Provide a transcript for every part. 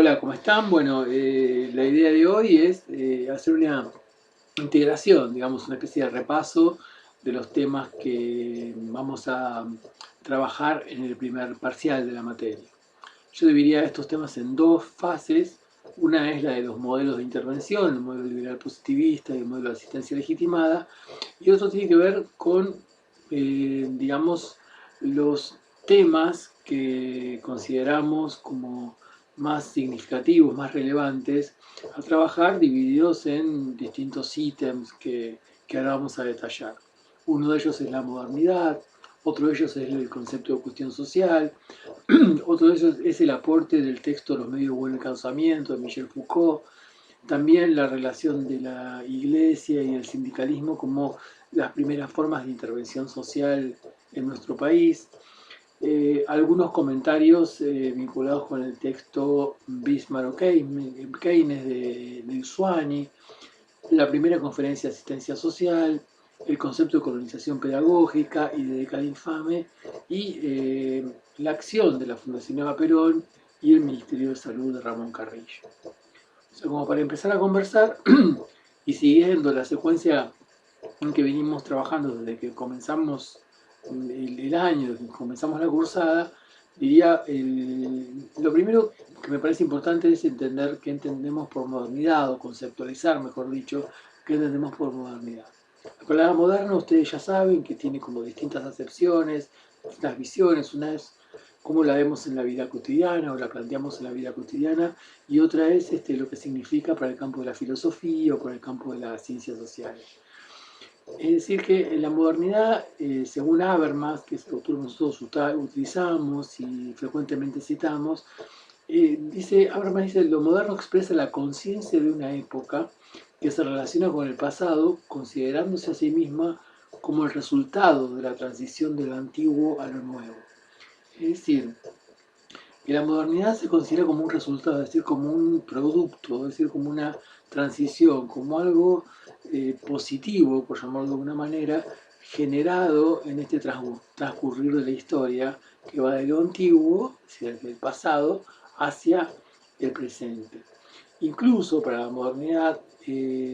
Hola, ¿cómo están? Bueno, la idea de hoy es hacer una integración, digamos, una especie de repaso de los temas que vamos a trabajar en el primer parcial de la materia. Yo dividiría estos temas en dos fases. Una es la de los modelos de intervención, el modelo liberal positivista y el modelo de asistencia legitimada, y otro tiene que ver con, digamos, los temas que consideramos como más significativos, más relevantes a trabajar, divididos en distintos ítems que ahora vamos a detallar. Uno de ellos es la modernidad, otro de ellos es el concepto de cuestión social, otro de ellos es el aporte del texto Los medios de buen alcanzamiento de Michel Foucault, también la relación de la iglesia y el sindicalismo como las primeras formas de intervención social en nuestro país, algunos comentarios vinculados con el texto Bismarck o Keynes de Ushuani, la primera conferencia de asistencia social, el concepto de colonización pedagógica y de década infame, y la acción de la Fundación Eva Perón y el Ministerio de Salud de Ramón Carrillo. O sea, como para empezar a conversar y siguiendo la secuencia en que venimos trabajando desde que comenzamos el año, desde que comenzamos la cursada, diría, lo primero que me parece importante es entender qué entendemos por modernidad, o conceptualizar, mejor dicho, qué entendemos por modernidad. La palabra moderna, ustedes ya saben que tiene como distintas acepciones, distintas visiones. Una es cómo la vemos en la vida cotidiana o la planteamos en la vida cotidiana, y otra es lo que significa para el campo de la filosofía o para el campo de las ciencias sociales. Es decir, que en la modernidad, según Habermas, que es el autor que nosotros utilizamos y frecuentemente citamos, Habermas dice: lo moderno expresa la conciencia de una época que se relaciona con el pasado, considerándose a sí misma como el resultado de la transición de lo antiguo a lo nuevo. Es decir, que la modernidad se considera como un resultado, es decir, como un producto, es decir, como una transición, como algo positivo, por llamarlo de alguna manera, generado en este transcurrir de la historia que va de lo antiguo, es decir, del pasado, hacia el presente. Incluso para la modernidad,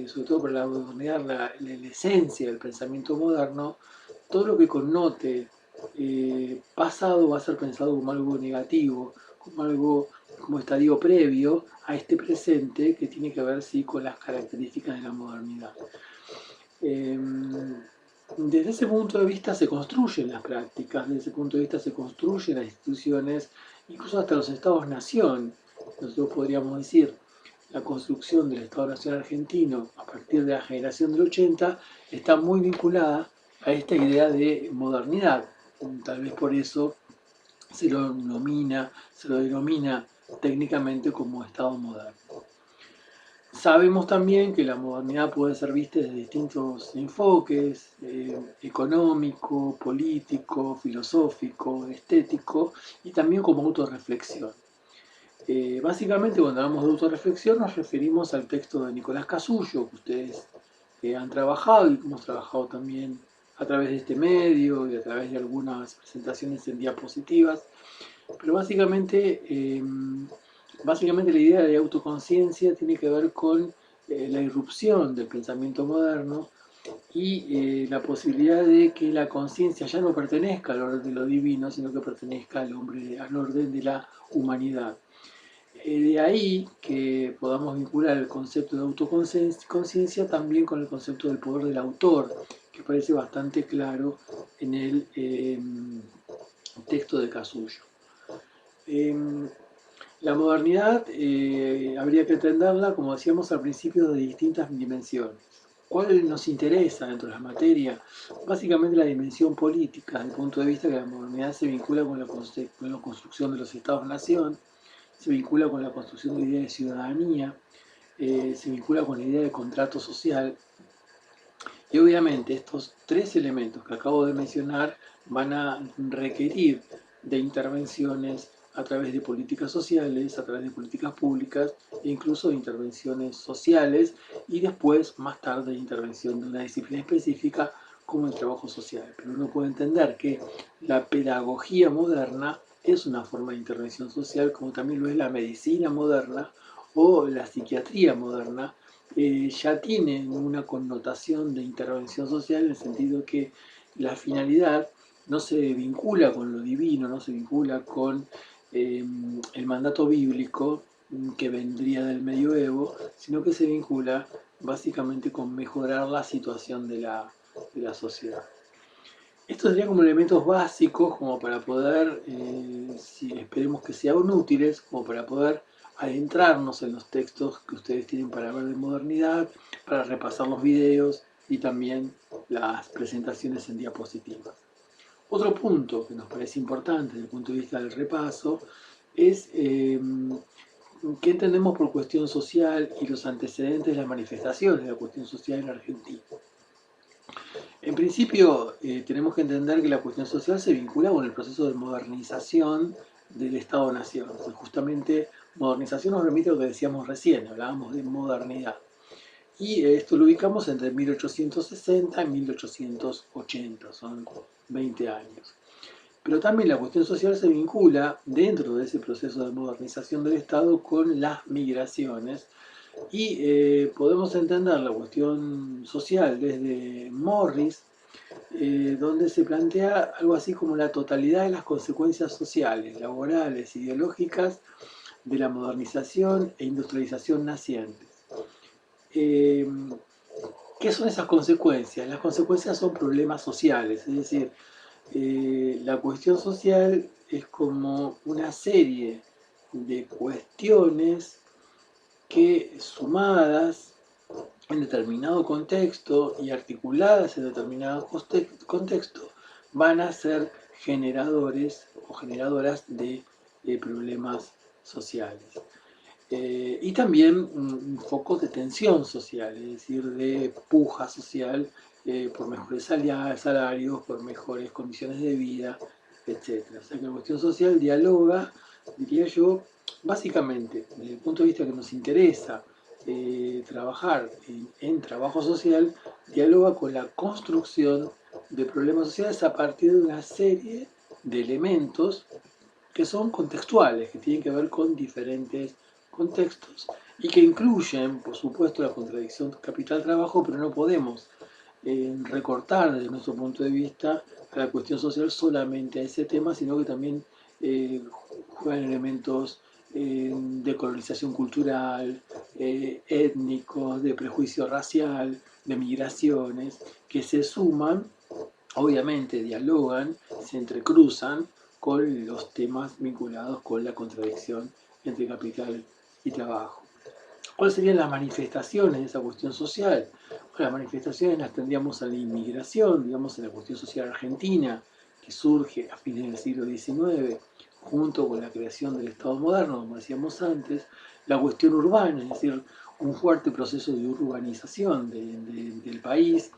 sobre todo para la modernidad, la esencia del pensamiento moderno, todo lo que connote pasado va a ser pensado como algo negativo, como algo, como estadio previo a este presente que tiene que ver, sí, con las características de la modernidad. Desde ese punto de vista se construyen las prácticas, desde ese punto de vista se construyen las instituciones, incluso hasta los estados-nación. Nosotros podríamos decir, la construcción del Estado-Nación argentino a partir de la generación del 80 está muy vinculada a esta idea de modernidad. Tal vez por eso se lo denomina técnicamente como Estado moderno. Sabemos también que la modernidad puede ser vista desde distintos enfoques, económico, político, filosófico, estético, y también como autorreflexión. Básicamente, cuando hablamos de autorreflexión nos referimos al texto de Nicolás Casullo, que ustedes han trabajado y que hemos trabajado también a través de este medio y a través de algunas presentaciones en diapositivas. Pero básicamente la idea de autoconciencia tiene que ver con la irrupción del pensamiento moderno y la posibilidad de que la conciencia ya no pertenezca al orden de lo divino, sino que pertenezca al orden de la humanidad. De ahí que podamos vincular el concepto de autoconciencia también con el concepto del poder del autor, que parece bastante claro en el texto de Casullo. La modernidad habría que entenderla, como decíamos al principio, de distintas dimensiones. ¿Cuál nos interesa dentro de la materia? Básicamente la dimensión política, desde el punto de vista que la modernidad se vincula con la construcción de los estados-nación, se vincula con la construcción de la idea de ciudadanía, se vincula con la idea de contrato social. Y obviamente estos tres elementos que acabo de mencionar van a requerir de intervenciones a través de políticas sociales, a través de políticas públicas e incluso de intervenciones sociales, y después, más tarde, de intervención de una disciplina específica como el trabajo social. Pero uno puede entender que la pedagogía moderna es una forma de intervención social, como también lo es la medicina moderna o la psiquiatría moderna. Ya tienen una connotación de intervención social en el sentido que la finalidad no se vincula con lo divino, no se vincula con el mandato bíblico que vendría del medioevo, sino que se vincula básicamente con mejorar la situación de la sociedad. Estos serían como elementos básicos como para poder, si esperemos que sean útiles, como para poder adentrarnos en los textos que ustedes tienen para ver de modernidad, para repasar los videos y también las presentaciones en diapositivas. Otro punto que nos parece importante desde el punto de vista del repaso es qué entendemos por cuestión social y los antecedentes de las manifestaciones de la cuestión social en Argentina. En principio, tenemos que entender que la cuestión social se vincula con el proceso de modernización del Estado-Nación. Justamente, modernización nos remite a lo que decíamos recién, hablábamos de modernidad. Y esto lo ubicamos entre 1860 y 1880, son 20 años. Pero también la cuestión social se vincula dentro de ese proceso de modernización del Estado con las migraciones y podemos entender la cuestión social desde Morris, donde se plantea algo así como la totalidad de las consecuencias sociales, laborales, ideológicas de la modernización e industrialización nacientes. ¿Qué son esas consecuencias? Las consecuencias son problemas sociales, es decir, la cuestión social es como una serie de cuestiones que sumadas en determinado contexto y articuladas en determinado contexto van a ser generadores o generadoras de problemas sociales. Y también focos de tensión social, es decir, de puja social por mejores salarios, por mejores condiciones de vida, etc. O sea que la cuestión social dialoga, diría yo, básicamente, desde el punto de vista que nos interesa trabajar en trabajo social, dialoga con la construcción de problemas sociales a partir de una serie de elementos que son contextuales, que tienen que ver con diferentes contextos y que incluyen, por supuesto, la contradicción capital-trabajo, pero no podemos recortar desde nuestro punto de vista a la cuestión social solamente a ese tema, sino que también juegan elementos de colonización cultural, étnicos, de prejuicio racial, de migraciones, que se suman, obviamente dialogan, se entrecruzan con los temas vinculados con la contradicción entre capital y trabajo. ¿Cuáles serían las manifestaciones de esa cuestión social? Bueno, las manifestaciones las tendríamos a la inmigración, digamos en la cuestión social argentina, que surge a fines del siglo XIX, junto con la creación del Estado moderno, como decíamos antes, la cuestión urbana, es decir, un fuerte proceso de urbanización del país,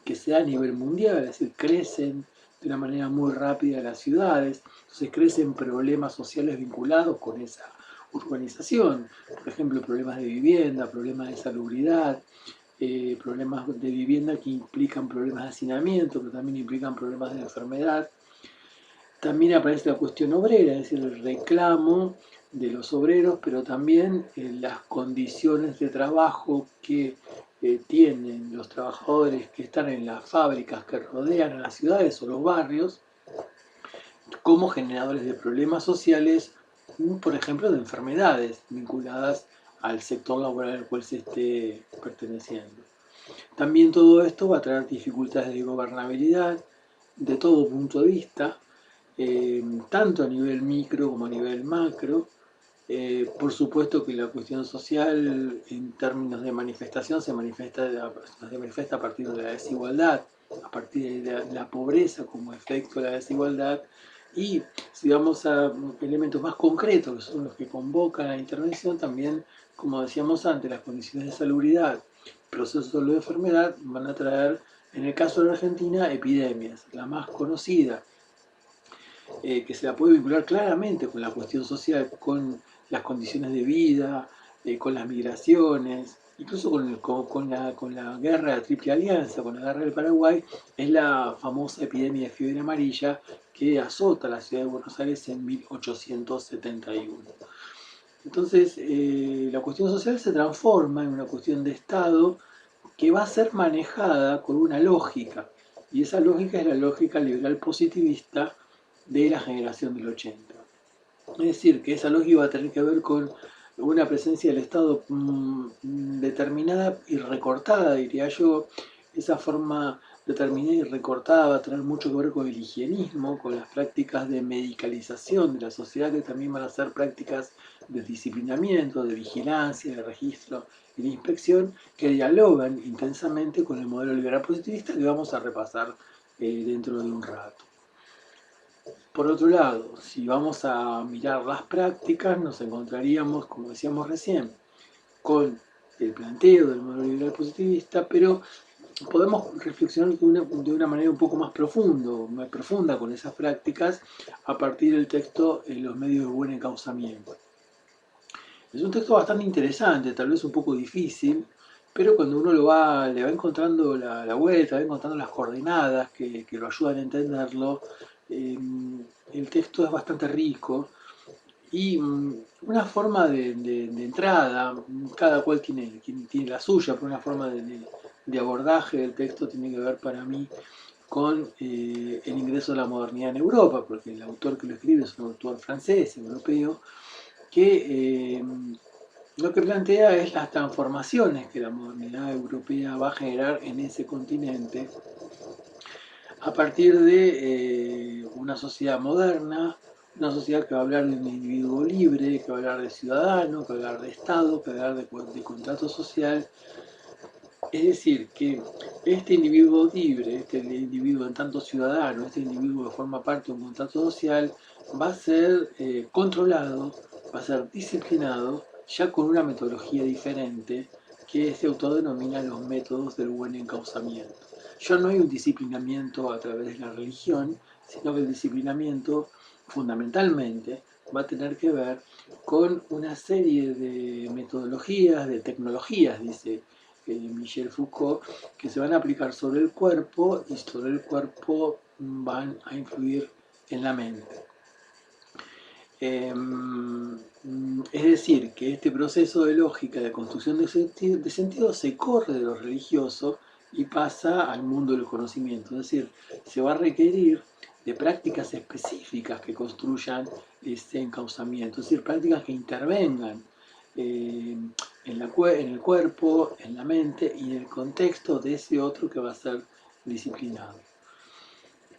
que se da a nivel mundial, es decir, crecen de una manera muy rápida las ciudades, entonces crecen problemas sociales vinculados con esa urbanización, por ejemplo, problemas de vivienda, problemas de salubridad, problemas de vivienda que implican problemas de hacinamiento, pero también implican problemas de enfermedad. También aparece la cuestión obrera, es decir, el reclamo de los obreros, pero también las condiciones de trabajo que tienen los trabajadores que están en las fábricas que rodean a las ciudades o los barrios, como generadores de problemas sociales, por ejemplo, de enfermedades vinculadas al sector laboral al cual se esté perteneciendo. También todo esto va a traer dificultades de gobernabilidad de todo punto de vista, tanto a nivel micro como a nivel macro. Por supuesto que la cuestión social en términos de manifestación se manifiesta a partir de la desigualdad, a partir de la pobreza como efecto de la desigualdad, y si vamos a elementos más concretos, que son los que convocan la intervención, también, como decíamos antes, las condiciones de salubridad, procesos de enfermedad van a traer, en el caso de la Argentina, epidemias. La más conocida, que se la puede vincular claramente con la cuestión social, con las condiciones de vida, con las migraciones, incluso con la guerra de la Triple Alianza, con la guerra del Paraguay, es la famosa epidemia de fiebre amarilla que azota la ciudad de Buenos Aires en 1871. Entonces, la cuestión social se transforma en una cuestión de Estado que va a ser manejada con una lógica, y esa lógica es la lógica liberal positivista de la generación del 80. Es decir, que esa lógica va a tener que ver con una presencia del Estado determinada y recortada, diría yo. Esa forma determinada y recortada va a tener mucho que ver con el higienismo, con las prácticas de medicalización de la sociedad, que también van a ser prácticas de disciplinamiento, de vigilancia, de registro y de inspección, que dialogan intensamente con el modelo liberal positivista que vamos a repasar dentro de un rato. Por otro lado, si vamos a mirar las prácticas, nos encontraríamos, como decíamos recién, con el planteo del modelo liberal positivista, pero podemos reflexionar de una manera un poco más profunda con esas prácticas a partir del texto en los medios de buen encauzamiento. Es un texto bastante interesante, tal vez un poco difícil, pero cuando uno le va encontrando la vuelta, va encontrando las coordenadas que lo ayudan a entenderlo, el texto es bastante rico y una forma de entrada, cada cual tiene la suya, pero una forma de abordaje del texto tiene que ver para mí con el ingreso de la modernidad en Europa, porque el autor que lo escribe es un autor francés, europeo, que lo que plantea es las transformaciones que la modernidad europea va a generar en ese continente a partir de una sociedad moderna, una sociedad que va a hablar de un individuo libre, que va a hablar de ciudadano, que va a hablar de Estado, que va a hablar de contrato social. Es decir, que este individuo libre, este individuo en tanto ciudadano, este individuo que forma parte de un contrato social, va a ser controlado, va a ser disciplinado, ya con una metodología diferente que este autor denomina los métodos del buen encauzamiento. Ya no hay un disciplinamiento a través de la religión, sino que el disciplinamiento fundamentalmente va a tener que ver con una serie de metodologías, de tecnologías, dice Michel Foucault, que se van a aplicar sobre el cuerpo y sobre el cuerpo van a influir en la mente. Es decir, que este proceso de lógica de construcción de sentido se corre de lo religioso y pasa al mundo del conocimiento. Es decir, se va a requerir de prácticas específicas que construyan ese encauzamiento, es decir, prácticas que intervengan en el cuerpo, en la mente y en el contexto de ese otro que va a ser disciplinado.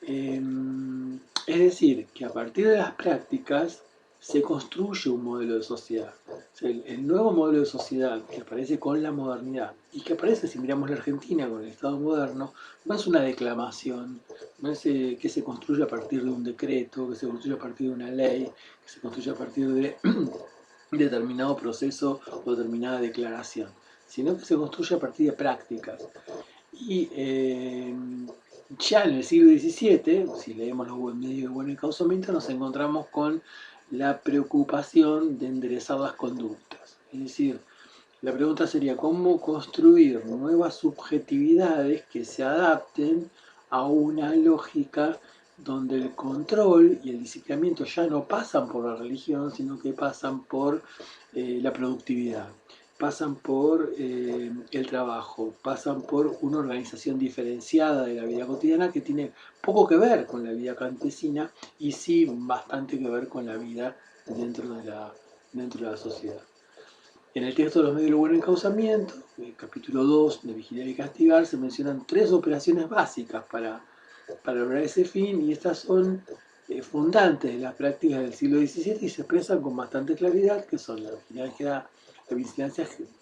Es decir, que a partir de las prácticas se construye un modelo de sociedad. O sea, el nuevo modelo de sociedad que aparece con la modernidad y que aparece, si miramos la Argentina con el Estado moderno, no es una declamación, no es que se construye a partir de un decreto, que se construye a partir de una ley, que se construye a partir de determinado proceso o determinada declaración, sino que se construye a partir de prácticas. Y ya en el siglo XVII, si leemos los medios de buen encauzamiento, nos encontramos con la preocupación de enderezar las conductas. Es decir, la pregunta sería cómo construir nuevas subjetividades que se adapten a una lógica donde el control y el disciplinamiento ya no pasan por la religión, sino que pasan por la productividad, pasan por el trabajo, pasan por una organización diferenciada de la vida cotidiana que tiene poco que ver con la vida campesina y sí bastante que ver con la vida dentro de la sociedad. En el texto de los medios del buen encauzamiento, en el capítulo 2 de Vigilar y Castigar, se mencionan 3 operaciones básicas para lograr ese fin, y estas son fundantes de las prácticas del siglo XVII y se expresan con bastante claridad, que son la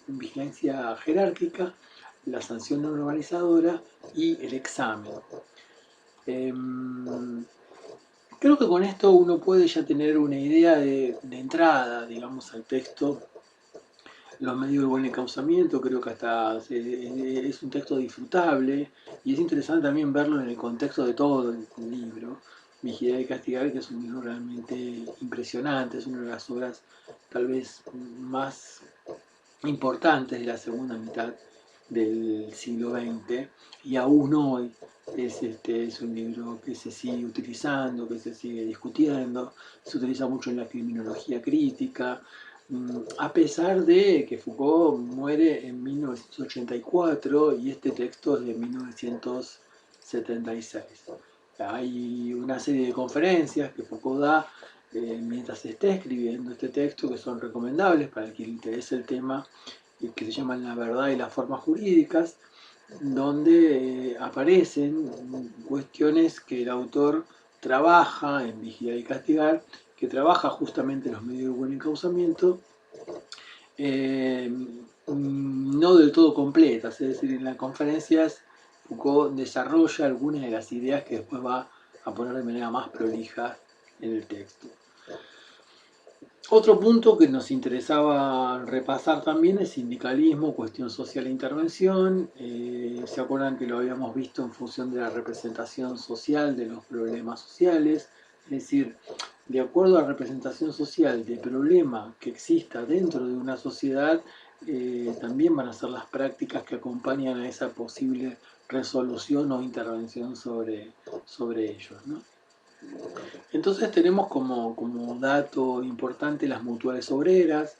vigilancia jerárquica, la sanción normalizadora y el examen. Creo que con esto uno puede ya tener una idea de entrada, digamos, al texto. Los medios de buen encauzamiento, creo que hasta es un texto disfrutable y es interesante también verlo en el contexto de todo el libro. Vigilar y Castigar, que es un libro realmente impresionante, es una de las obras tal vez más importantes de la segunda mitad del siglo XX y aún hoy Es un libro que se sigue utilizando, que se sigue discutiendo, se utiliza mucho en la criminología crítica, a pesar de que Foucault muere en 1984 y este texto es de 1976. Hay una serie de conferencias que Foucault da mientras está escribiendo este texto que son recomendables para quien le interese el tema, que se llaman La verdad y las formas jurídicas, donde aparecen cuestiones que el autor trabaja en Vigilar y Castigar, que trabaja justamente los medios de buen encauzamiento, eh, no del todo completas, es decir, en las conferencias Foucault desarrolla algunas de las ideas que después va a poner de manera más prolija en el texto. Otro punto que nos interesaba repasar también es sindicalismo, cuestión social e intervención. ¿Se acuerdan que lo habíamos visto en función de la representación social de los problemas sociales? Es decir, de acuerdo a la representación social del problema que exista dentro de una sociedad, también van a ser las prácticas que acompañan a esa posible resolución o intervención sobre ellos, ¿no? Entonces tenemos como dato importante las mutuales obreras,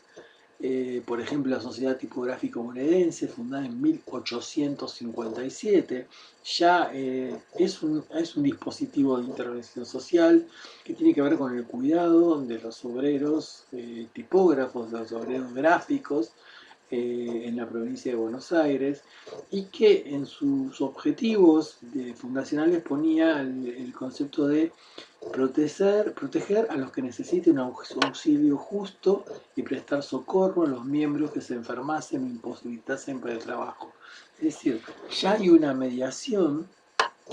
por ejemplo la Sociedad Tipográfica Bonaerense, fundada en 1857, ya es un dispositivo de intervención social que tiene que ver con el cuidado de los obreros tipógrafos, de los obreros gráficos, en la provincia de Buenos Aires, y que en sus objetivos fundacionales ponía el concepto de proteger a los que necesiten un auxilio justo y prestar socorro a los miembros que se enfermasen o imposibilitasen para el trabajo. Es decir, ya hay una mediación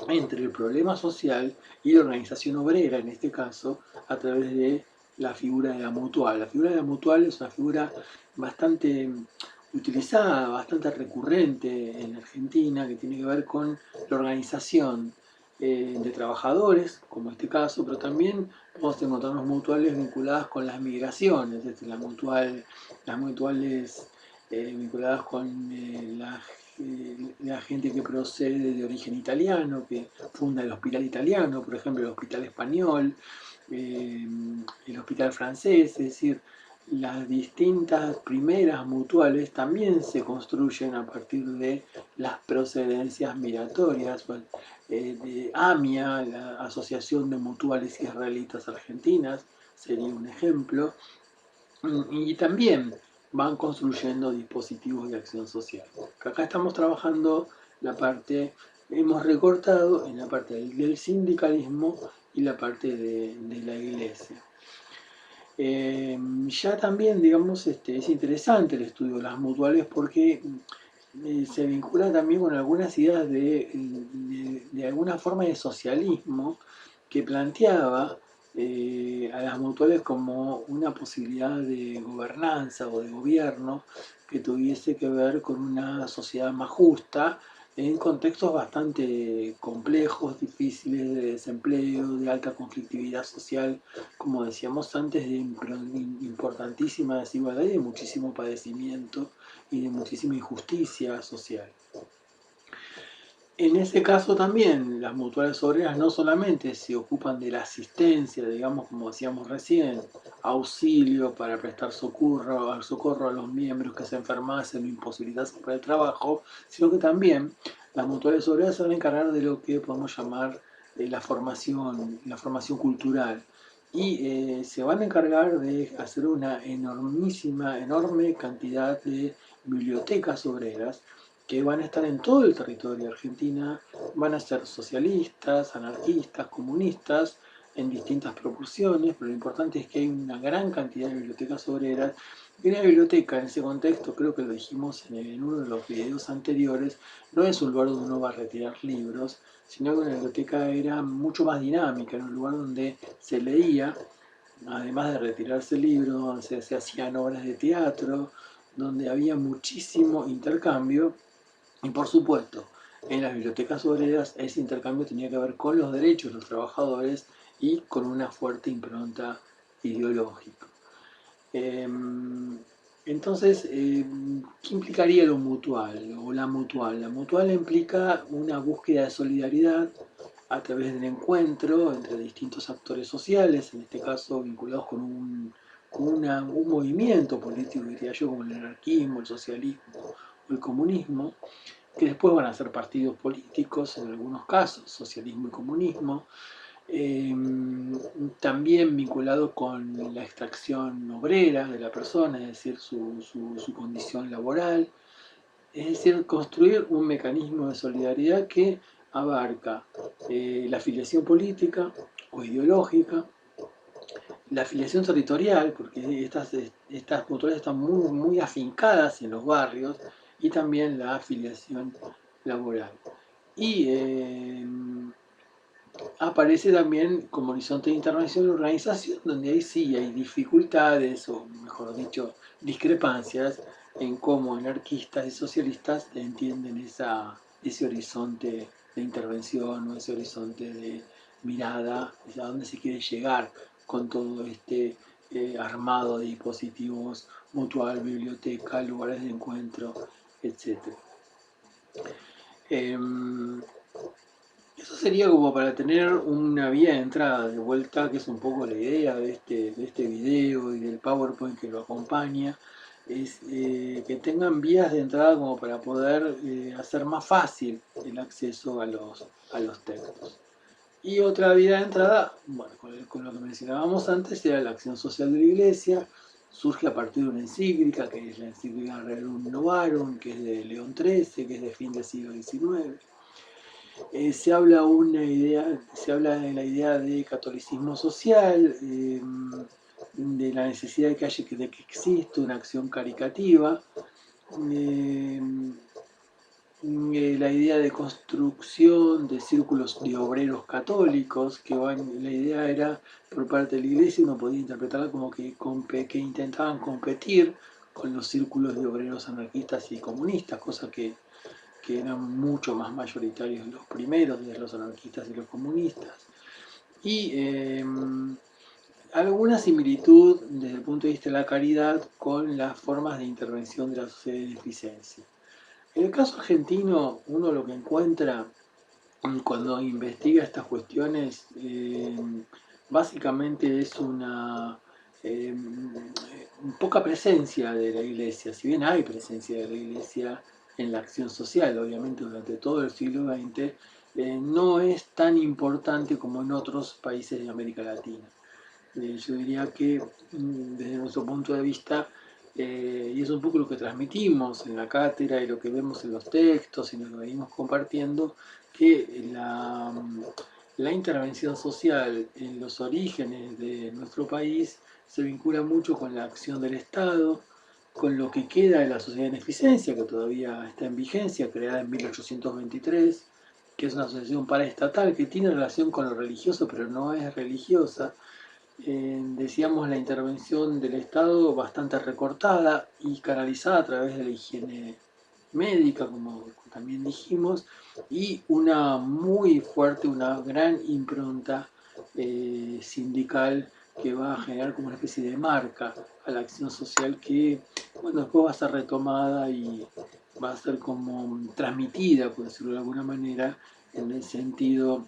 entre el problema social y la organización obrera, en este caso, a través de la figura de la mutual. La figura de la mutual es una figura bastante utilizada, bastante recurrente en Argentina, que tiene que ver con la organización de trabajadores, como este caso, pero también podemos encontrarnos mutuales vinculadas con las migraciones, es decir, las mutuales vinculadas con la gente que procede de origen italiano, que funda el hospital italiano, por ejemplo, el hospital español, el hospital francés, es decir, las distintas primeras mutuales también se construyen a partir de las procedencias migratorias. De AMIA, la Asociación de Mutuales Israelitas Argentinas, sería un ejemplo, y también van construyendo dispositivos de acción social. Acá estamos trabajando la parte, hemos recortado en la parte del sindicalismo y la parte de la iglesia. Ya también, digamos, es interesante el estudio de las mutuales porque se vincula también con algunas ideas de alguna forma de socialismo que planteaba a las mutuales como una posibilidad de gobernanza o de gobierno que tuviese que ver con una sociedad más justa en contextos bastante complejos, difíciles de desempleo, de alta conflictividad social, como decíamos antes, de importantísima desigualdad y de muchísimo padecimiento y de muchísima injusticia social. En ese caso también las mutuales obreras no solamente se ocupan de la asistencia, digamos como decíamos recién, auxilio para prestar socorro a los miembros que se enfermasen o imposibilitasen para el trabajo, sino que también las mutuales obreras se van a encargar de lo que podemos llamar la formación cultural. Y se van a encargar de hacer una enorme cantidad de bibliotecas obreras que van a estar en todo el territorio de Argentina, van a ser socialistas, anarquistas, comunistas, en distintas proporciones, pero lo importante es que hay una gran cantidad de bibliotecas obreras. Y una biblioteca en ese contexto, creo que lo dijimos en uno de los videos anteriores, no es un lugar donde uno va a retirar libros, sino que una biblioteca era mucho más dinámica, era un lugar donde se leía, además de retirarse libros, donde se hacían obras de teatro, donde había muchísimo intercambio. Y por supuesto, en las bibliotecas obreras ese intercambio tenía que ver con los derechos de los trabajadores y con una fuerte impronta ideológica. Entonces, ¿qué implicaría lo mutual o la mutual? La mutual implica una búsqueda de solidaridad a través del encuentro entre distintos actores sociales, en este caso vinculados con un movimiento político, diría yo, como el anarquismo, el socialismo o el comunismo, que después van a ser partidos políticos, en algunos casos, socialismo y comunismo, eh, también vinculado con la extracción obrera de la persona, es decir, su condición laboral, es decir, construir un mecanismo de solidaridad que abarca la afiliación política o ideológica, la afiliación territorial, porque estas culturas están muy afincadas en los barrios, y también la afiliación laboral. Y aparece también como horizonte de intervención la organización, donde ahí sí hay dificultades, o mejor dicho, discrepancias en cómo anarquistas y socialistas entienden ese horizonte de intervención o ese horizonte de mirada, a dónde se quiere llegar con todo este armado de dispositivos mutual, biblioteca, lugares de encuentro, etc. Eso sería como para tener una vía de entrada de vuelta, que es un poco la idea de este video y del PowerPoint que lo acompaña, es que tengan vías de entrada como para poder hacer más fácil el acceso a los textos. Y otra vía de entrada, bueno, con lo que mencionábamos antes, era la acción social de la Iglesia. Surge a partir de una encíclica, que es la encíclica Rerum Novarum, que es de León XIII, que es de fin del siglo XIX. Se habla de la idea de catolicismo social, de la necesidad de que exista una acción caricativa, eh, la idea de construcción de círculos de obreros católicos, la idea era, por parte de la iglesia, uno podía interpretarla como que intentaban competir con los círculos de obreros anarquistas y comunistas, cosa que eran mucho más mayoritarios los primeros, de los anarquistas y los comunistas. Y alguna similitud desde el punto de vista de la caridad con las formas de intervención de la sociedad de beneficencia. En el caso argentino, uno lo que encuentra cuando investiga estas cuestiones, básicamente es una eh, poca presencia de la iglesia, si bien hay presencia de la iglesia en la acción social, obviamente durante todo el siglo XX, no es tan importante como en otros países de América Latina. Yo diría que desde nuestro punto de vista, y es un poco lo que transmitimos en la cátedra y lo que vemos en los textos y lo que venimos compartiendo, que la intervención social en los orígenes de nuestro país se vincula mucho con la acción del Estado, con lo que queda de la sociedad de beneficencia, que todavía está en vigencia, creada en 1823, que es una asociación paraestatal que tiene relación con lo religioso, pero no es religiosa. Decíamos, la intervención del Estado bastante recortada y canalizada a través de la higiene médica, como también dijimos, y una muy fuerte, una gran impronta sindical, que va a generar como una especie de marca a la acción social, que bueno, después va a ser retomada y va a ser como transmitida, por decirlo de alguna manera, en el sentido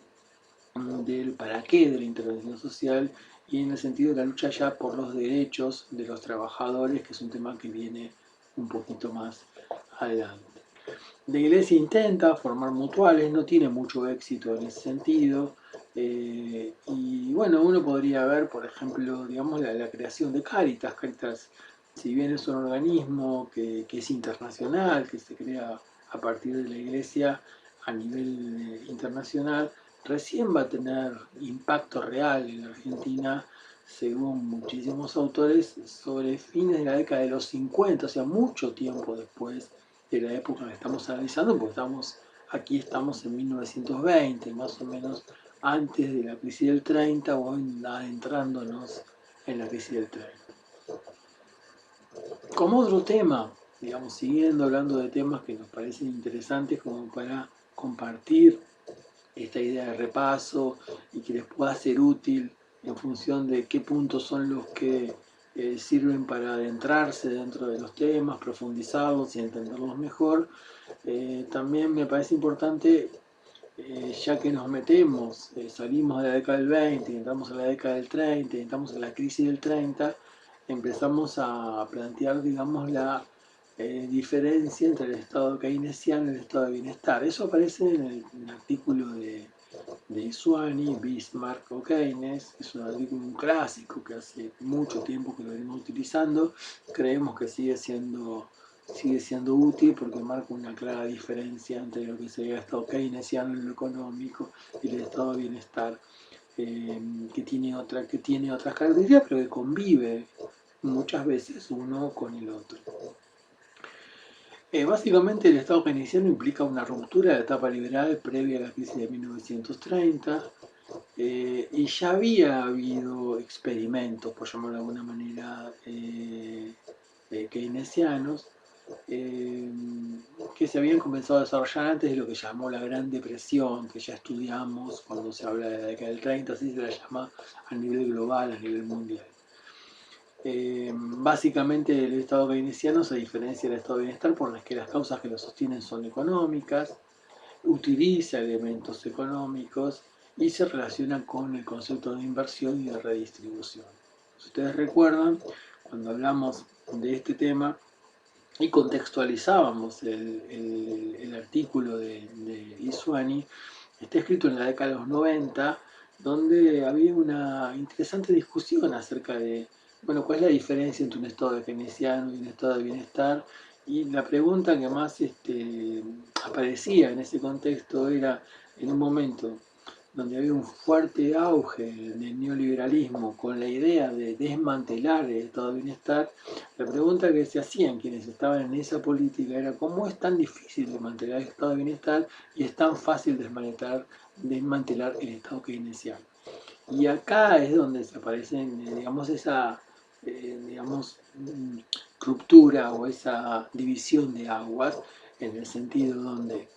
del para qué de la intervención social, y en el sentido de la lucha ya por los derechos de los trabajadores, que es un tema que viene un poquito más adelante. La iglesia intenta formar mutuales, no tiene mucho éxito en ese sentido, y bueno, uno podría ver, por ejemplo, digamos, la creación de Cáritas. Cáritas, si bien es un organismo que es internacional, que se crea a partir de la iglesia a nivel internacional, recién va a tener impacto real en la Argentina, según muchísimos autores, sobre fines de la década de los 50, o sea, mucho tiempo después de la época que estamos analizando, porque aquí estamos en 1920, más o menos antes de la crisis del 30, o adentrándonos en la crisis del 30. Como otro tema, digamos, siguiendo hablando de temas que nos parecen interesantes como para compartir esta idea de repaso y que les pueda ser útil en función de qué puntos son los que sirven para adentrarse dentro de los temas, profundizarlos y entenderlos mejor. También me parece importante, ya que nos metemos, salimos de la década del 20, entramos en la década del 30, entramos en la crisis del 30, empezamos a plantear, digamos, la diferencia entre el estado keynesiano y el estado de bienestar. Eso aparece en el artículo de Isuani, Bismarck o Keynes. Es un artículo, un clásico que hace mucho tiempo que lo venimos utilizando. Creemos que sigue siendo útil porque marca una clara diferencia entre lo que sería el estado keynesiano en lo económico y el estado de bienestar, que tiene otras características, pero que convive muchas veces uno con el otro. Básicamente el estado keynesiano implica una ruptura de la etapa liberal previa a la crisis de 1930, y ya había habido experimentos, por llamarlo de alguna manera, keynesianos, que se habían comenzado a desarrollar antes de lo que llamó la Gran Depresión, que ya estudiamos cuando se habla de la década del 30, así se la llama a nivel global, a nivel mundial. Básicamente el estado keynesiano se diferencia del estado de bienestar por las que las causas que lo sostienen son económicas, utiliza elementos económicos y se relaciona con el concepto de inversión y de redistribución. Si ustedes recuerdan, cuando hablamos de este tema y contextualizábamos el artículo de Isuani, está escrito en la década de los 90, donde había una interesante discusión acerca de, bueno, cuál es la diferencia entre un estado de keynesiano y un estado de bienestar. Y la pregunta que más aparecía en ese contexto era, en un momento donde había un fuerte auge del neoliberalismo con la idea de desmantelar el estado de bienestar, la pregunta que se hacían quienes estaban en esa política era cómo es tan difícil desmantelar el estado de bienestar y es tan fácil desmantelar el estado keynesiano. Y acá es donde se aparece, digamos, esa digamos, ruptura o esa división de aguas, en el sentido donde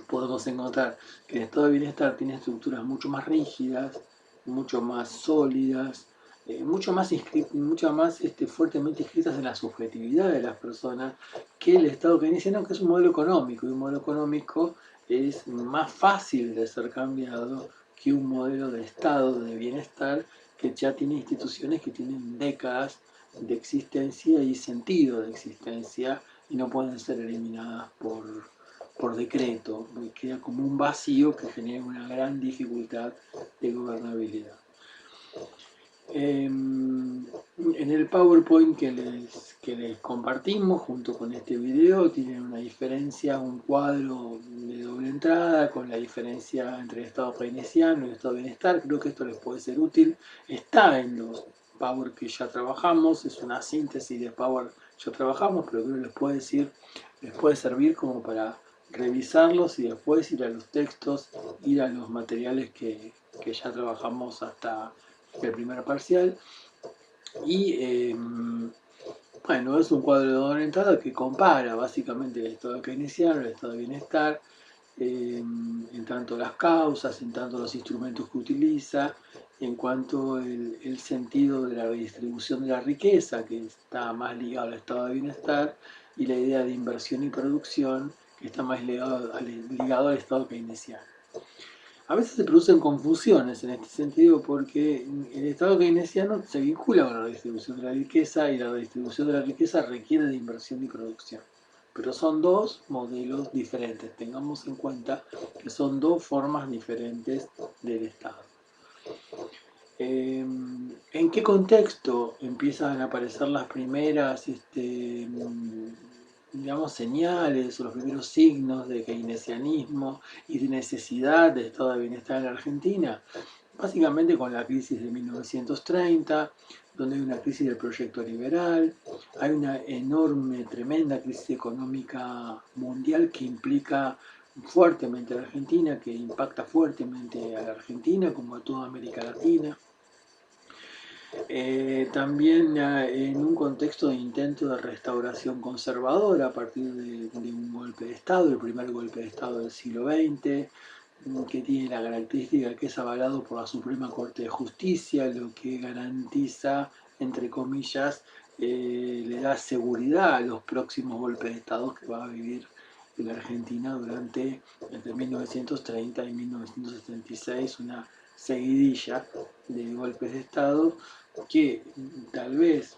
podemos encontrar que el estado de bienestar tiene estructuras mucho más rígidas, mucho más sólidas, mucho más fuertemente inscritas en la subjetividad de las personas, que el estado keynesiano, que es un modelo económico, y un modelo económico es más fácil de ser cambiado que un modelo de estado de bienestar que ya tiene instituciones que tienen décadas de existencia y sentido de existencia y no pueden ser eliminadas por decreto, porque queda como un vacío que genera una gran dificultad de gobernabilidad. En el PowerPoint que les compartimos junto con este video tienen una diferencia, un cuadro de doble entrada con la diferencia entre el estado keynesiano y el estado de bienestar. Creo que esto les puede ser útil. Está en los Power que ya trabajamos, es una síntesis de Power que ya trabajamos, pero creo que les puede servir como para revisarlos y después ir a los textos, ir a los materiales que ya trabajamos hasta el primer parcial. Y bueno, es un cuadro de doble entrada que compara básicamente el estado keynesiano, el estado de bienestar, en tanto las causas, en tanto los instrumentos que utiliza, en cuanto el sentido de la redistribución de la riqueza, que está más ligado al estado de bienestar, y la idea de inversión y producción, que está más ligado al estado keynesiano. A veces se producen confusiones en este sentido porque el estado keynesiano se vincula con la redistribución de la riqueza y la redistribución de la riqueza requiere de inversión y producción. Pero son dos modelos diferentes. Tengamos en cuenta que son dos formas diferentes del Estado. ¿En qué contexto empiezan a aparecer las primeras digamos, señales o los primeros signos de keynesianismo y de necesidad de estado de bienestar en la Argentina? Básicamente con la crisis de 1930, donde hay una crisis del proyecto liberal, hay una enorme, tremenda crisis económica mundial que implica fuertemente a la Argentina, que impacta fuertemente a la Argentina como a toda América Latina. También en un contexto de intento de restauración conservadora a partir de un golpe de Estado, el primer golpe de Estado del siglo XX, que tiene la característica que es avalado por la Suprema Corte de Justicia, lo que garantiza entre comillas, le da seguridad a los próximos golpes de Estado que va a vivir la Argentina entre 1930 y 1976, una seguidilla de golpes de Estado que tal vez,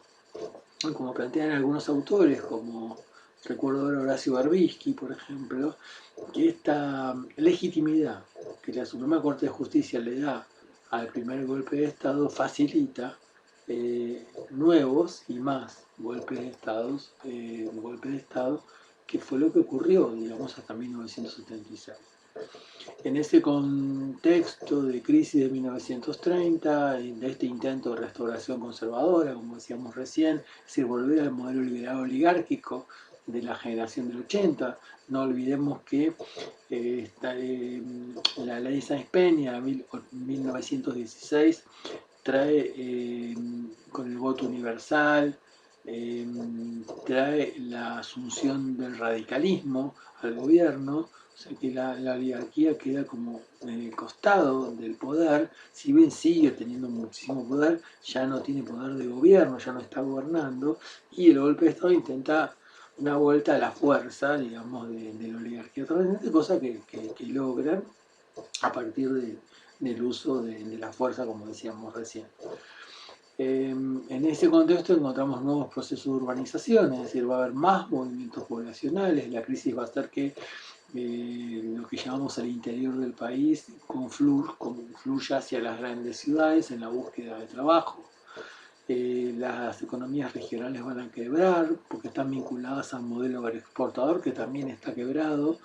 como plantean algunos autores, como recuerdo ahora Horacio Berbisky, por ejemplo, que esta legitimidad que la Suprema Corte de Justicia le da al primer golpe de Estado facilita nuevos y más golpes de Estado, que fue lo que ocurrió, digamos, hasta 1976. En ese contexto de crisis de 1930, de este intento de restauración conservadora, como decíamos recién, es decir, volver al modelo liberal oligárquico de la generación del 80, no olvidemos que la ley Sáenz-Peña, 1916, trae con el voto universal, trae la asunción del radicalismo al gobierno, o sea que la oligarquía queda como en el costado del poder, si bien sigue teniendo muchísimo poder, ya no tiene poder de gobierno, ya no está gobernando, y el golpe de Estado intenta una vuelta a la fuerza, digamos, de la oligarquía tradicional, cosa que logran a partir del uso de la fuerza, como decíamos recién. En ese contexto encontramos nuevos procesos de urbanización, es decir, va a haber más movimientos poblacionales, la crisis va a hacer que lo que llamamos el interior del país confluya hacia las grandes ciudades en la búsqueda de trabajo. Las economías regionales van a quebrar porque están vinculadas al modelo agroexportador que también está quebrado.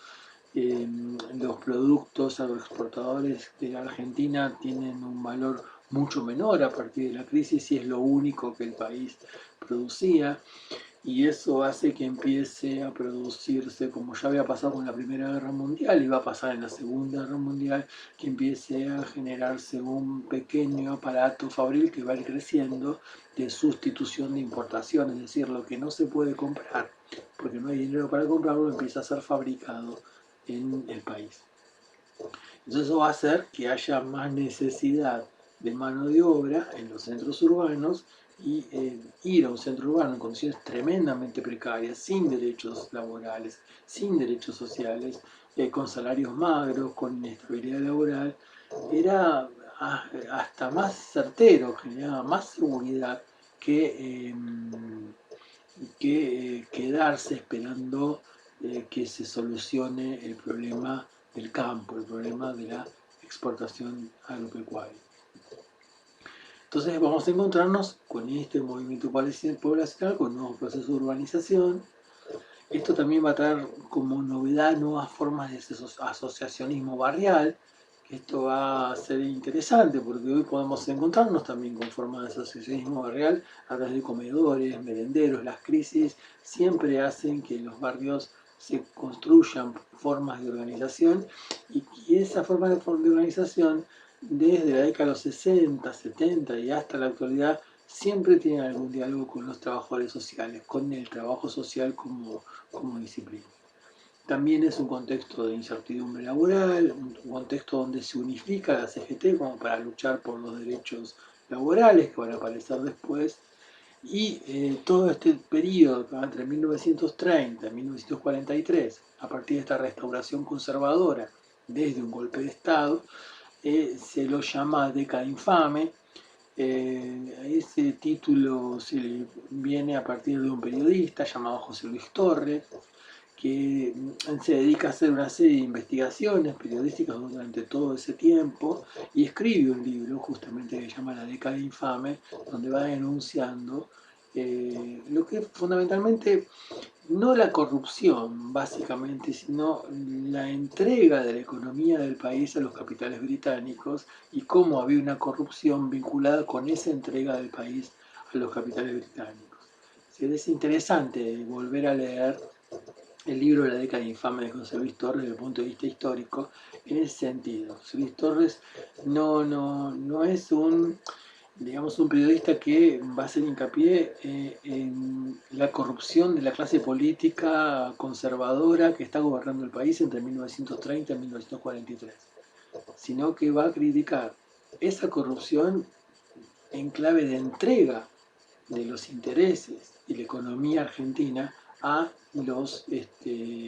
Los productos agroexportadores de la Argentina tienen un valor mucho menor a partir de la crisis y es lo único que el país producía, y eso hace que empiece a producirse, como ya había pasado con la Primera Guerra Mundial y va a pasar en la Segunda Guerra Mundial, que empiece a generarse un pequeño aparato fabril que va a ir creciendo de sustitución de importación, es decir, lo que no se puede comprar porque no hay dinero para comprarlo empieza a ser fabricado en el país. Entonces eso va a hacer que haya más necesidad de mano de obra en los centros urbanos y ir a un centro urbano en condiciones tremendamente precarias, sin derechos laborales, sin derechos sociales, con salarios magros, con inestabilidad laboral, era hasta más certero, generaba más seguridad que quedarse esperando que se solucione el problema del campo, el problema de la exportación agropecuaria. Entonces vamos a encontrarnos con este movimiento poblacional, con nuevos procesos de urbanización. Esto también va a traer como novedad nuevas formas de asociacionismo barrial. Esto va a ser interesante porque hoy podemos encontrarnos también con formas de asociacionismo barrial a través de comedores, merenderos. Las crisis siempre hacen que los barrios se construyan formas de organización y esa forma de organización desde la década de los 60, 70 y hasta la actualidad siempre tienen algún diálogo con los trabajadores sociales, con el trabajo social como disciplina. También es un contexto de incertidumbre laboral, un contexto donde se unifica la CGT como para luchar por los derechos laborales que van a aparecer después. Y todo este periodo entre 1930 y 1943, a partir de esta restauración conservadora desde un golpe de Estado, se lo llama década infame. Ese título viene a partir de un periodista llamado José Luis Torres, que se dedica a hacer una serie de investigaciones periodísticas durante todo ese tiempo y escribe un libro justamente que se llama La década infame, donde va denunciando lo que fundamentalmente no la corrupción básicamente, sino la entrega de la economía del país a los capitales británicos y cómo había una corrupción vinculada con esa entrega del país a los capitales británicos. Es interesante volver a leer el libro de La década infame de José Luis Torres desde el punto de vista histórico en ese sentido. José Luis Torres no es un periodista que va a hacer hincapié en la corrupción de la clase política conservadora que está gobernando el país entre 1930 y 1943, sino que va a criticar esa corrupción en clave de entrega de los intereses y la economía argentina a los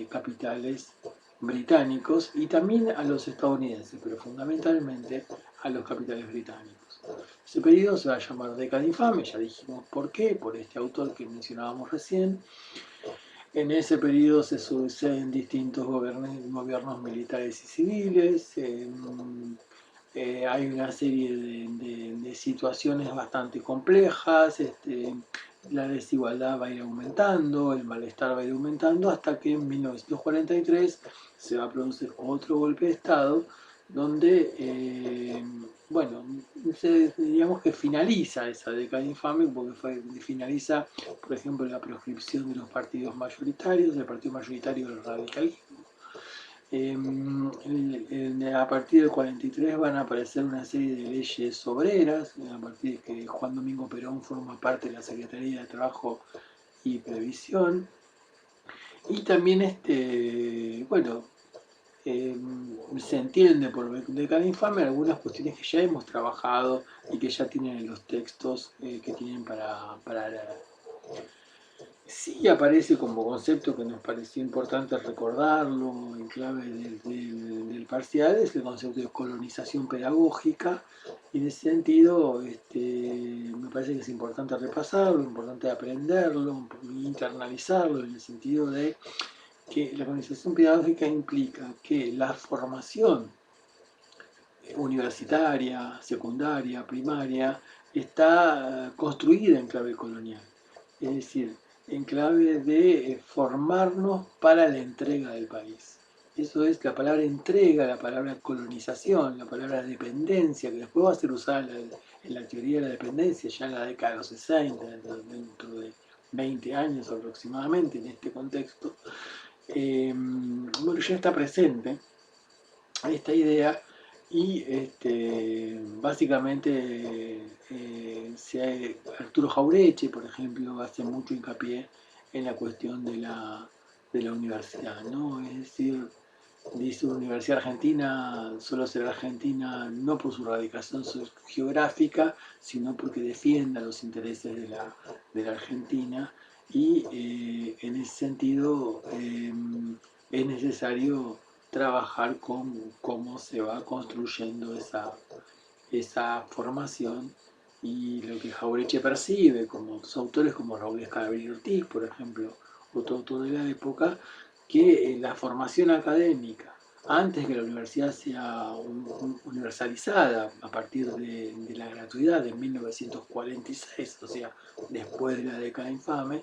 capitales británicos y también a los estadounidenses, pero fundamentalmente a los capitales británicos. Ese periodo se va a llamar década infame, ya dijimos por qué, por este autor que mencionábamos recién. En ese periodo se suceden distintos gobiernos militares y civiles, hay una serie de situaciones bastante complejas, la desigualdad va a ir aumentando, el malestar va a ir aumentando, hasta que en 1943 se va a producir otro golpe de Estado, donde, bueno, digamos que finaliza esa década infame, porque finaliza, por ejemplo, la proscripción de los partidos mayoritarios, del partido mayoritario del radicalismo. A partir del 43 van a aparecer una serie de leyes obreras, a partir de que Juan Domingo Perón forma parte de la Secretaría de Trabajo y Previsión. Y también, bueno, se entiende por década infame algunas cuestiones que ya hemos trabajado y que ya tienen en los textos que tienen para leer. Sí aparece como concepto que nos pareció importante recordarlo en clave del parcial, es el concepto de colonización pedagógica, y en ese sentido me parece que es importante repasarlo, importante aprenderlo, internalizarlo, en el sentido de que la colonización pedagógica implica que la formación universitaria, secundaria, primaria, está construida en clave colonial. Es decir, en clave de formarnos para la entrega del país. Eso es la palabra entrega, la palabra colonización, la palabra dependencia, que después va a ser usada en la teoría de la dependencia ya en la década de los 60, dentro de 20 años aproximadamente en este contexto. Bueno, ya está presente esta idea y básicamente Arturo Jaureche, por ejemplo, hace mucho hincapié en la cuestión de la universidad, ¿no? Es decir, dice una universidad argentina solo será argentina no por su radicación geográfica, sino porque defienda los intereses de la Argentina y en ese sentido es necesario trabajar con cómo se va construyendo esa formación y lo que Jaureche percibe, como otros autores como Raúl Escalabrino Ortiz, por ejemplo, otro autor de la época, que la formación académica, antes que la universidad sea universalizada a partir de la gratuidad de 1946, o sea, después de la década infame,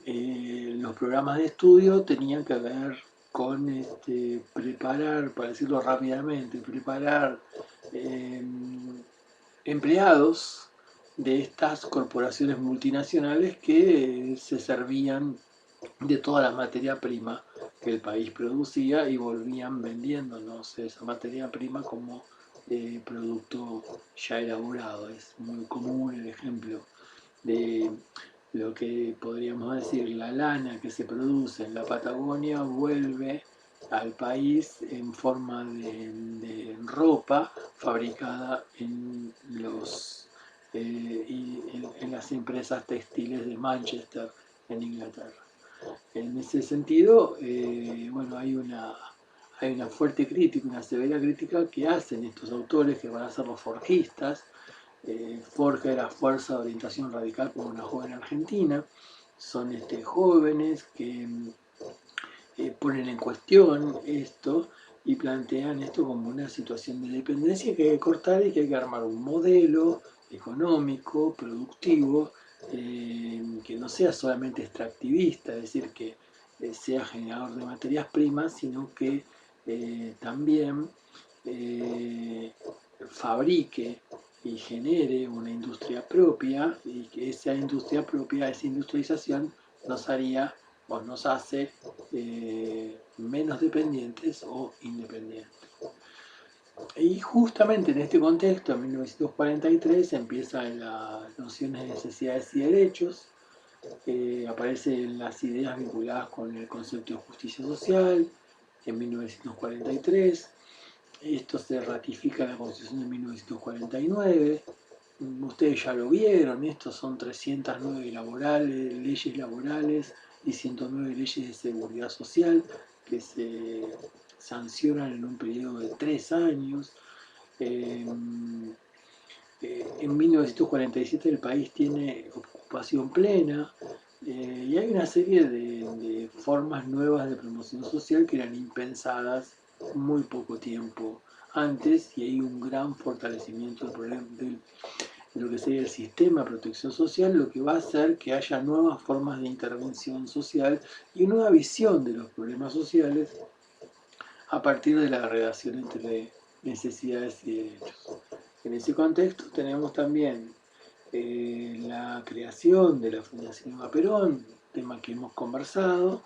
los programas de estudio tenían que ver con preparar, para decirlo rápidamente, preparar eh, empleados de estas corporaciones multinacionales que se servían de toda la materia prima que el país producía y volvían vendiéndonos esa materia prima como producto ya elaborado. Es muy común el ejemplo de lo que podríamos decir, la lana que se produce en la Patagonia vuelve al país en forma de ropa fabricada en en las empresas textiles de Manchester en Inglaterra. En ese sentido, bueno, hay una fuerte crítica, una severa crítica que hacen estos autores que van a ser los forjistas. Forja era Fuerza de Orientación Radical por una Joven Argentina. Son jóvenes que ponen en cuestión esto y plantean esto como una situación de dependencia que hay que cortar y que hay que armar un modelo económico, productivo, que no sea solamente extractivista, es decir, que sea generador de materias primas, sino que también fabrique y genere una industria propia y que esa industria propia, esa industrialización nos haría o nos hace menos dependientes o independientes. Y justamente en este contexto, en 1943, empiezan las nociones de necesidades y derechos, aparecen las ideas vinculadas con el concepto de justicia social en 1943, esto se ratifica en la Constitución de 1949, ustedes ya lo vieron, estos son 309 leyes laborales y 109 leyes de seguridad social que se sancionan en un periodo de 3 años. En 1947 el país tiene ocupación plena, y hay una serie de formas nuevas de promoción social que eran impensadas muy poco tiempo antes, y hay un gran fortalecimiento de lo que sería el sistema de protección social, lo que va a hacer que haya nuevas formas de intervención social y una nueva visión de los problemas sociales a partir de la relación entre necesidades y derechos. En ese contexto tenemos también la creación de la Fundación Eva Perón, tema que hemos conversado,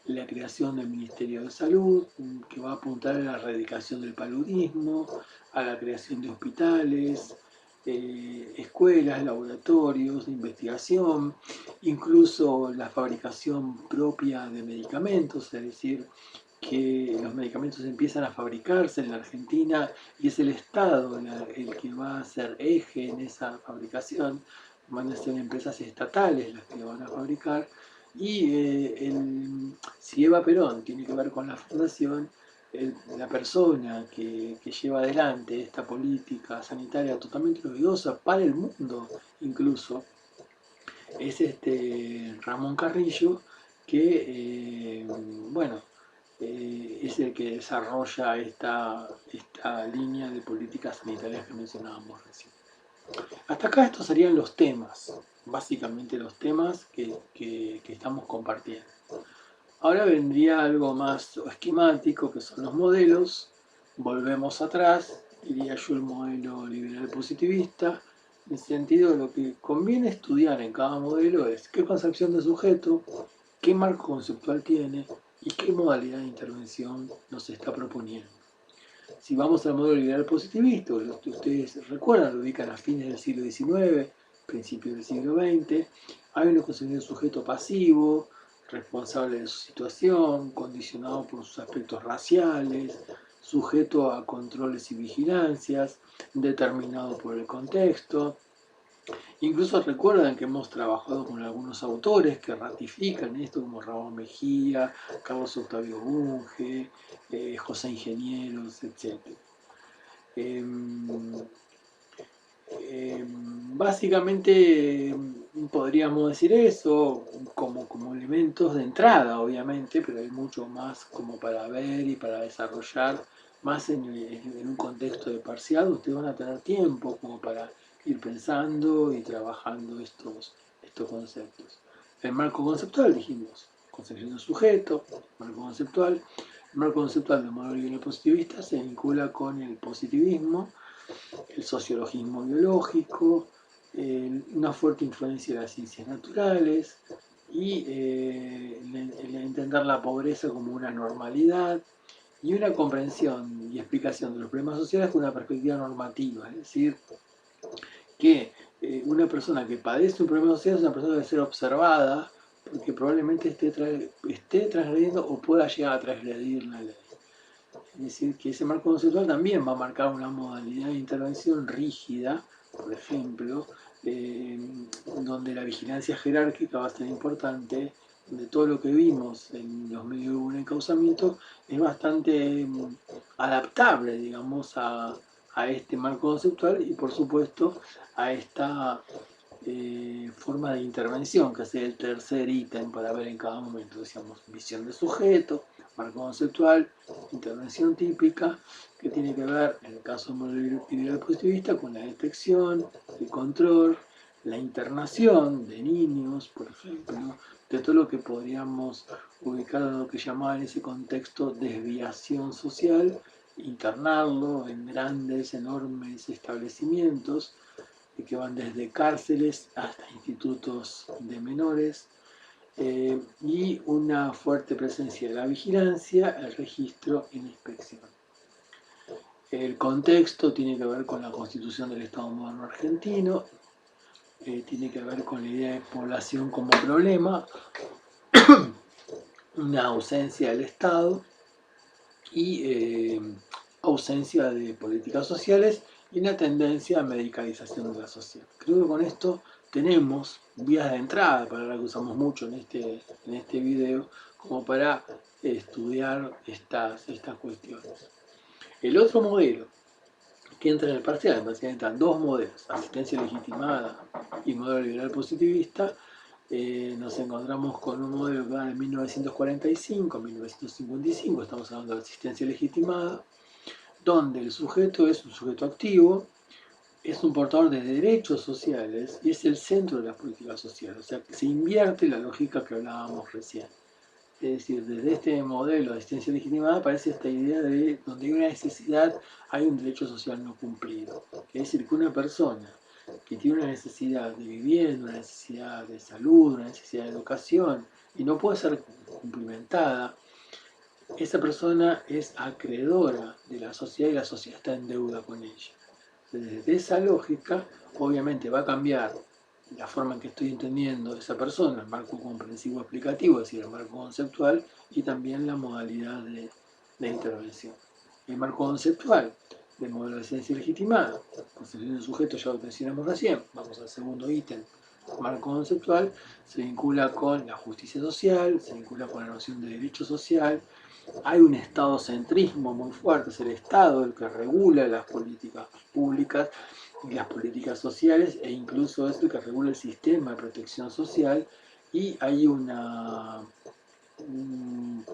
la creación del Ministerio de Salud, que va a apuntar a la erradicación del paludismo, a la creación de hospitales, escuelas, laboratorios de investigación, incluso la fabricación propia de medicamentos, es decir, que los medicamentos empiezan a fabricarse en la Argentina y es el Estado el que va a ser eje en esa fabricación, van a ser empresas estatales las que lo van a fabricar, y si Eva Perón tiene que ver con la fundación, la persona que lleva adelante esta política sanitaria totalmente novedosa para el mundo incluso, es Ramón Carrillo, que, bueno, es el que desarrolla esta línea de políticas sanitarias que mencionábamos recién. Hasta acá estos serían los temas, básicamente los temas que estamos compartiendo. Ahora vendría algo más esquemático, que son los modelos. Volvemos atrás, diría yo el modelo liberal positivista. En el sentido de lo que conviene estudiar en cada modelo es qué concepción de sujeto, qué marco conceptual tiene y qué modalidad de intervención nos está proponiendo. Si vamos al modelo liberal positivista, lo que ustedes recuerdan, lo ubican a fines del siglo XIX, principios del siglo XX, hay una concepción de sujeto pasivo, responsable de su situación, condicionado por sus aspectos raciales, sujeto a controles y vigilancias, determinado por el contexto. Incluso recuerdan que hemos trabajado con algunos autores que ratifican esto, como Ramón Mejía, Carlos Octavio Bunge, José Ingenieros, etc. Básicamente podríamos decir eso como elementos de entrada, obviamente, pero hay mucho más como para ver y para desarrollar, más en un contexto de parcial. Ustedes van a tener tiempo como para ir pensando y trabajando estos conceptos. El marco conceptual, dijimos, concepción del sujeto, marco conceptual. El marco conceptual del modelo liberal positivista se vincula con el positivismo, el sociologismo biológico, una fuerte influencia de las ciencias naturales y el entender la pobreza como una normalidad y una comprensión y explicación de los problemas sociales con una perspectiva normativa, es decir, que una persona que padece un problema social es una persona que debe ser observada porque probablemente esté transgrediendo o pueda llegar a transgredir la ley. Es decir, que ese marco conceptual también va a marcar una modalidad de intervención rígida, por ejemplo, donde la vigilancia jerárquica va a ser importante, donde todo lo que vimos en los medios de buen encauzamiento es bastante adaptable, digamos, a este marco conceptual y, por supuesto, a esta forma de intervención, que es el tercer ítem para ver en cada momento. Decíamos, visión de sujeto, marco conceptual, intervención típica, que tiene que ver, en el caso del modelo liberal positivista, con la detección, el control, la internación de niños, por ejemplo, de todo lo que podríamos ubicar en lo que llamaba en ese contexto desviación social, internarlo en grandes, enormes establecimientos, que van desde cárceles hasta institutos de menores, y una fuerte presencia de la vigilancia, el registro y la inspección. El contexto tiene que ver con la constitución del Estado moderno argentino, tiene que ver con la idea de población como problema, una ausencia del Estado y ausencia de políticas sociales y una tendencia a medicalización de la sociedad. Creo que con esto tenemos vías de entrada, palabra que usamos mucho en este video, como para estudiar estas cuestiones. El otro modelo que entra en el parcial, básicamente entran dos modelos, asistencia legitimada y modelo liberal positivista. Nos encontramos con un modelo que va de 1945 a 1955, estamos hablando de asistencia legitimada, donde el sujeto es un sujeto activo, es un portador de derechos sociales y es el centro de las políticas sociales. O sea, que se invierte la lógica que hablábamos recién. Es decir, desde este modelo de asistencia legitimada aparece esta idea de donde hay una necesidad, hay un derecho social no cumplido. Es decir, que una persona que tiene una necesidad de vivienda, una necesidad de salud, una necesidad de educación y no puede ser cumplimentada, esa persona es acreedora de la sociedad y la sociedad está en deuda con ella. Desde esa lógica, obviamente va a cambiar la forma en que estoy entendiendo a esa persona, el marco comprensivo explicativo, es decir, el marco conceptual, y también la modalidad de intervención. El marco conceptual del modelo de ciencia legitimada, constitución de sujeto, ya lo mencionamos recién, vamos al segundo ítem. El marco conceptual se vincula con la justicia social, se vincula con la noción de derecho social. Hay un estadocentrismo muy fuerte, es el Estado el que regula las políticas públicas y las políticas sociales, e incluso es el que regula el sistema de protección social, y hay una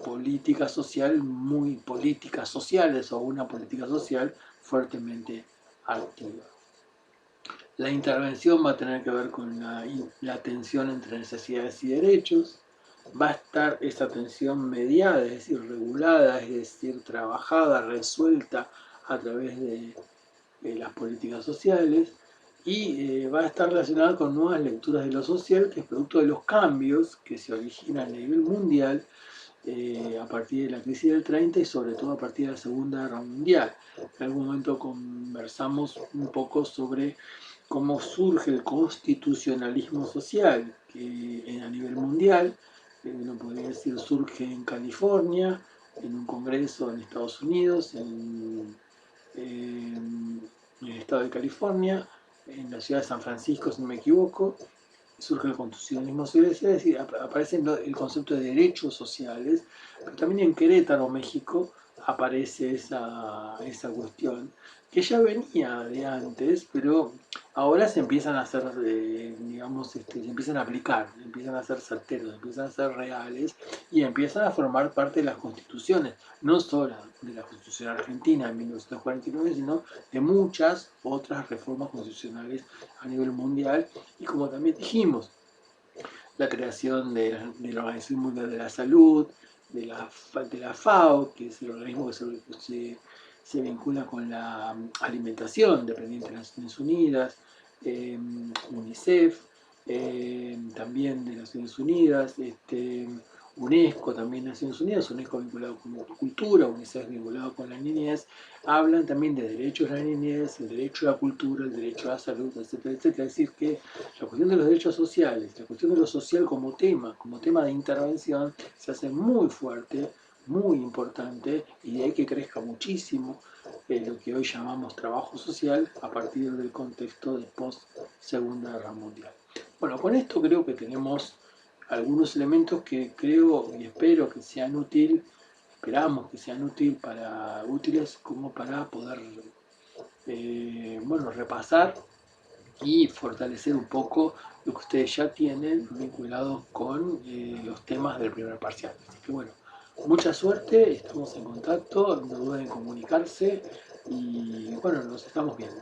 política social, muy políticas sociales, o una política social fuertemente activa. La intervención va a tener que ver con la tensión entre necesidades y derechos. Va a estar esa tensión mediada, es decir, regulada, es decir, trabajada, resuelta a través de las políticas sociales, y va a estar relacionada con nuevas lecturas de lo social, que es producto de los cambios que se originan a nivel mundial a partir de la crisis del 30 y sobre todo a partir de la Segunda Guerra Mundial. En algún momento conversamos un poco sobre cómo surge el constitucionalismo social que a nivel mundial, uno podría decir, surge en California, en un congreso en Estados Unidos, en el estado de California, en la ciudad de San Francisco, si no me equivoco, surge el constitucionalismo social, es decir, aparece el concepto de derechos sociales, pero también en Querétaro, México, aparece esa cuestión, que ya venía de antes, pero ahora se empiezan a hacer, digamos, se empiezan a aplicar, empiezan a ser certeros, empiezan a ser reales y empiezan a formar parte de las constituciones, no solo de la Constitución Argentina en 1949, sino de muchas otras reformas constitucionales a nivel mundial. Y como también dijimos, la creación de la Organización Mundial de la Salud, de la FAO, que es el organismo que se vincula con la alimentación dependiente de las Naciones Unidas, UNICEF, también de las Naciones Unidas, UNESCO, también Naciones Unidas, UNESCO vinculado con la cultura, UNICEF vinculado con la niñez, hablan también de derechos de la niñez, el derecho a la cultura, el derecho a la salud, etcétera, etcétera. Es decir, que la cuestión de los derechos sociales, la cuestión de lo social como tema de intervención, se hace muy fuerte, muy importante, y de ahí que crezca muchísimo lo que hoy llamamos trabajo social a partir del contexto de post-Segunda Guerra Mundial. Bueno, con esto creo que tenemos algunos elementos que creo y espero que sean esperamos que sean útiles como para poder repasar y fortalecer un poco lo que ustedes ya tienen vinculado con los temas del primer parcial. Así que bueno, mucha suerte, estamos en contacto, no duden en comunicarse y bueno, nos estamos viendo.